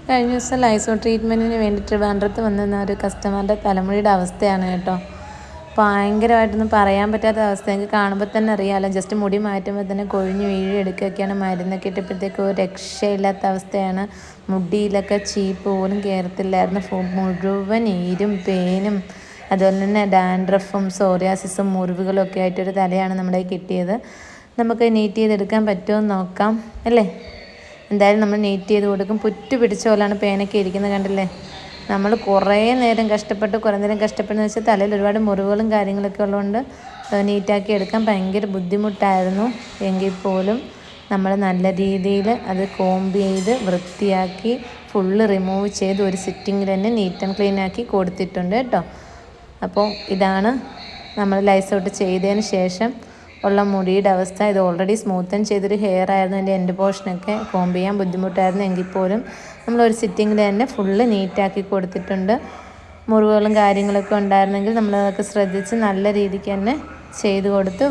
കഴിഞ്ഞ ദിവസം ലൈസോൾ ട്രീറ്റ്മെൻറ്റിന് വേണ്ടി ട്രിവാൻഡ്രത്ത് വന്നിരുന്ന ഒരു കസ്റ്റമറുടെ തലമുടിയുടെ അവസ്ഥയാണ് കേട്ടോ. ഭയങ്കരമായിട്ടൊന്നും പറയാൻ പറ്റാത്ത അവസ്ഥ. എനിക്ക് കാണുമ്പോൾ തന്നെ അറിയാമല്ലോ, ജസ്റ്റ് മുടി മാറ്റുമ്പോൾ തന്നെ കൊഴിഞ്ഞ് എടുക്കുകയൊക്കെയാണ്. മരുന്നൊക്കെ ഇട്ടപ്പോഴത്തേക്ക് ഒരു രക്ഷയില്ലാത്ത അവസ്ഥയാണ്. മുടിയിലൊക്കെ ചീപ്പ് പോലും കയറത്തില്ലായിരുന്നു. മുഴുവൻ നീരും പേനും അതുപോലെ തന്നെ ഡാൻഡ്രഫും സോറിയാസിസും മുറിവുകളും ഒക്കെ ആയിട്ടൊരു തലയാണ് നമ്മുടെ കിട്ടിയത്. നമുക്ക് നീറ്റ് ചെയ്തെടുക്കാൻ പറ്റുമോ എന്ന് നോക്കാം അല്ലേ. എന്തായാലും നമ്മൾ നീറ്റ് ചെയ്ത് കൊടുക്കും. പുറ്റ് പിടിച്ച പോലെയാണ് പേനൊക്കെ ഇരിക്കുന്നത്, കണ്ടില്ലേ. നമ്മൾ കുറേ നേരം കഷ്ടപ്പെടുന്ന വെച്ചാൽ തലയിൽ ഒരുപാട് മുറിവുകളും കാര്യങ്ങളൊക്കെ ഉള്ളതുകൊണ്ട് നീറ്റാക്കി എടുക്കാൻ ഭയങ്കര ബുദ്ധിമുട്ടായിരുന്നു. എങ്കിൽ പോലും നമ്മൾ നല്ല രീതിയിൽ അത് കോംബ് ചെയ്ത് വൃത്തിയാക്കി ഫുള്ള് റിമൂവ് ചെയ്ത് ഒരു സിറ്റിങ്ങിൽ തന്നെ നീറ്റ് ആൻഡ് ക്ലീൻ ആക്കി കൊടുത്തിട്ടുണ്ട് കേട്ടോ. അപ്പോൾ ഇതാണ് നമ്മൾ ലൈസൗട്ട് ചെയ്തതിന് ശേഷം ഉള്ള മുടിയുടെ അവസ്ഥ. ഇത് ഓൾറെഡി സ്മൂത്തൻ ചെയ്തൊരു ഹെയർ ആയിരുന്നു. എൻ്റെ എൻഡ് പോർഷനൊക്കെ കോംബ് ചെയ്യാൻ ബുദ്ധിമുട്ടായിരുന്നു. എങ്കിൽ പോലും നമ്മളൊരു സിറ്റിങ്ങിൽ തന്നെ ഫുള്ള് നീറ്റാക്കി കൊടുത്തിട്ടുണ്ട്. മുറിവുകളും കാര്യങ്ങളൊക്കെ ഉണ്ടായിരുന്നെങ്കിൽ നമ്മളതൊക്കെ ശ്രദ്ധിച്ച് നല്ല രീതിക്ക് തന്നെ ചെയ്ത് കൊടുത്ത്